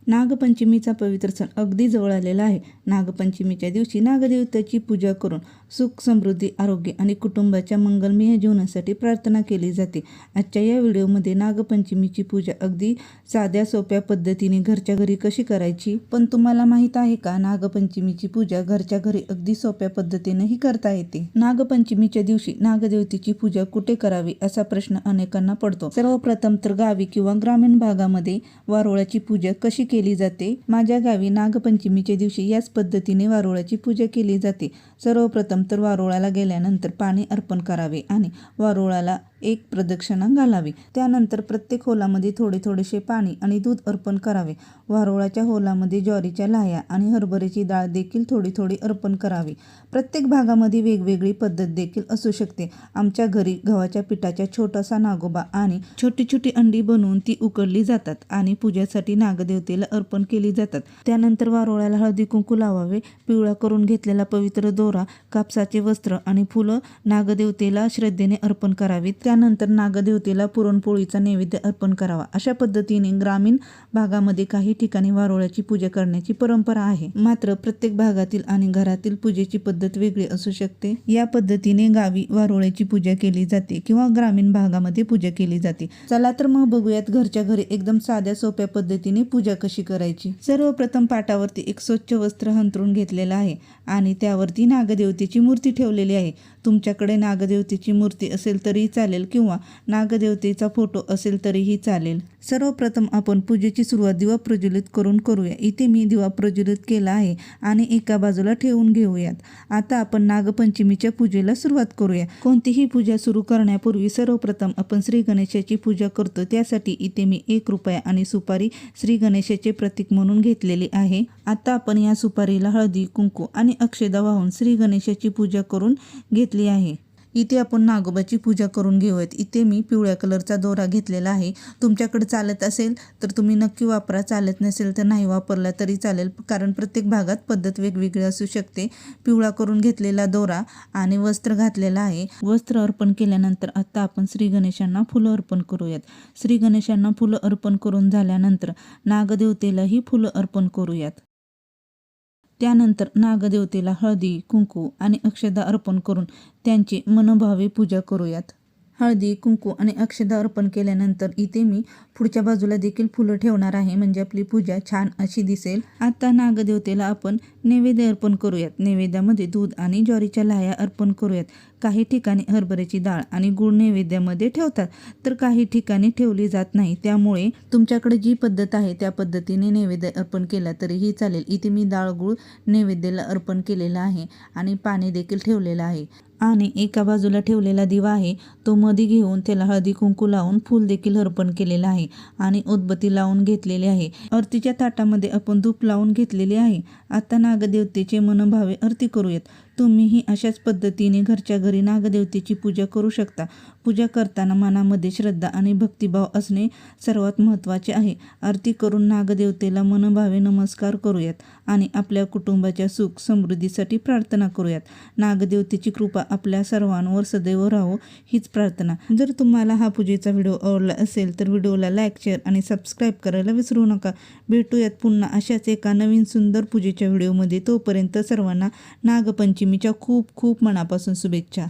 नागपंचमीचा पवित्र सण अगदी जवळ आलेला आहे. नागपंचमीच्या दिवशी नागदेवतेची पूजा करून सुख, समृद्धी, आरोग्य आणि कुटुंबाच्या मंगलमय जीवनासाठी प्रार्थना केली जाते. आजच्या या व्हिडिओमध्ये नागपंचमीची पूजा अगदी साध्या सोप्या पद्धतीने घरच्या घरी कशी करायची. पण तुम्हाला माहीत आहे का, नागपंचमीची पूजा घरच्या घरी अगदी सोप्या पद्धतीनेही करता येते. नागपंचमीच्या दिवशी नागदेवतेची पूजा कुठे करावी असा प्रश्न अनेकांना पडतो. सर्वप्रथम तर गावी किंवा ग्रामीण भागामध्ये वारुळाची पूजा कशी केली जाते. माझ्या गावी नागपंचमीच्या दिवशी याच पद्धतीने वारुळाची पूजा केली जाते. सर्वप्रथम तर वारुळाला गेल्यानंतर पाणी अर्पण करावे आणि वारुळाला एक प्रदक्षिणा घालावी. त्यानंतर प्रत्येक होलामध्ये थोडे थोडेसे पाणी आणि दूध अर्पण करावे. वारुळाच्या होलामध्ये ज्वारीच्या लाह्या आणि हरभऱ्याची डाळ देखील थोडी थोडी अर्पण करावी. प्रत्येक भागामध्ये वेगवेगळी पद्धत देखील असू शकते. आमच्या घरी गव्हाच्या पिठाचा छोटासा नागोबा आणि छोटी छोटी अंडी बनवून ती उकडली जातात आणि पूजेसाठी नागदेवतेला अर्पण केली जातात. त्यानंतर वारुळाला हळदी कुंकू लावावे. पिवळा करून घेतलेला पवित्र दोरा, कापसाचे वस्त्र आणि फुलं नागदेवतेला श्रद्धेने अर्पण करावीत. त्यानंतर नागदेवतेला पुरणपोळीचा नैवेद्य अर्पण करावा. अशा पद्धतीने ग्रामीण भागामध्ये काही ठिकाणी वारुळाची पूजा करण्याची परंपरा आहे. मात्र प्रत्येक भागातील आणि घरातील पूजेची पद्धत वेगळी असू शकते. या पद्धतीने गावी वारुळाची पूजा केली जाते किंवा ग्रामीण भागामध्ये पूजा केली जाते. चला तर मग बघूयात घरच्या घरी एकदम साध्या सोप्या पद्धतीने पूजा कशी करायची. सर्वप्रथम पाटावरती एक स्वच्छ वस्त्र अंथरून घेतलेलं आहे आणि त्यावरती नागदेवतेची मूर्ती ठेवलेली आहे. तुमच्याकडे नागदेवतेची मूर्ती असेल तरीही चालेल किंवा नागदेवतेचा फोटो असेल तरीही चालेल. सर्वप्रथम आपण पूजेची सुरुवात दिवा प्रज्वलित करून करूया. इथे मी दिवा प्रज्वलित केला आहे आणि एका बाजूला ठेवून घेऊयात. आता आपण नागपंचमीच्या पूजेला सुरुवात करूया. कोणतीही पूजा सुरू करण्यापूर्वी सर्वप्रथम आपण श्री गणेशाची पूजा करतो. त्यासाठी इथे मी 1 रुपया आणि सुपारी श्री गणेशाचे प्रतीक म्हणून घेतलेली आहे. आता आपण या सुपारीला हळदी, कुंकू आणि अक्षदा वाहून श्री गणेशाची पूजा करून घेतली आहे. इथे आपण नागोबाची पूजा करून घेऊयात. इथे मी पिवळ्या कलरचा दोरा घेतलेला आहे. तुमच्याकडे चालत असेल तर तुम्ही नक्की वापरा, चालत नसेल तर नाही वापरला तरी चालेल, कारण प्रत्येक भागात पद्धत वेगवेगळी असू शकते. पिवळा करून घेतलेला दोरा आणि वस्त्र घातलेला आहे. वस्त्र अर्पण केल्यानंतर आता आपण श्री गणेशांना फुलं अर्पण करूयात. श्री गणेशांना फुलं अर्पण करून झाल्यानंतर नागदेवतेलाही फुलं अर्पण करूयात. त्यानंतर नागदेवतेला हळदी, कुंकू आणि अक्षदा अर्पण करून त्यांची मनोभावे पूजा करूयात. हळदी, कुंकू आणि अक्षदा अर्पण केल्यानंतर इथे मी पुढच्या बाजूला देखील फुलं ठेवणार आहे, म्हणजे आपली पूजा छान अशी दिसेल. आता नागदेवतेला आपण नैवेद्य अर्पण करूयात. नैवेद्यामध्ये दूध आणि ज्वारीच्या लाह्या अर्पण करूयात. काही ठिकाणी हरभऱ्याची डाळ आणि गूळ नैवेद्यामध्ये ठेवतात, तर काही ठिकाणी ठेवली जात नाही. त्यामुळे तुमच्याकडे जी पद्धत आहे त्या पद्धतीने नैवेद्य अर्पण केला तरीही चालेल. इथे मी डाळ गूळ नैवेद्याला अर्पण केलेला आहे आणि पाणी देखील ठेवलेलं आहे आणि एका बाजूला ठेवलेला दिवा आहे तो मध्ये घेऊन त्याला हळदी कुंकू लावून फूल देखील अर्पण केलेलं आहे आणि उदबत्ती लावून घेतलेली आहे. आरतीच्या ताटामध्ये आपण धूप लावून घेतलेले आहे. आता नागदेवतेचे मनोभावे आरती करूयात. तुम्हीही अशाच पद्धतीने घरच्या घरी नागदेवतेची पूजा करू शकता. पूजा करताना मनामध्ये श्रद्धा आणि भक्तिभाव असणे सर्वात महत्त्वाचे आहे. आरती करून नागदेवतेला मनोभावे नमस्कार करूयात आणि आपल्या कुटुंबाच्या सुख समृद्धीसाठी प्रार्थना करूयात. नागदेवतेची कृपा आपल्या सर्वांवर सदैव राहो हीच प्रार्थना. जर तुम्हाला हा पूजेचा व्हिडिओ आवडला असेल तर व्हिडिओला लाईक, शेअर आणि सबस्क्राईब करायला विसरू नका. भेटूयात पुन्हा अशाच एका नवीन सुंदर पूजेच्या व्हिडिओमध्ये. तोपर्यंत सर्वांना नागपंचमीच्या खूप खूप मनापासून शुभेच्छा.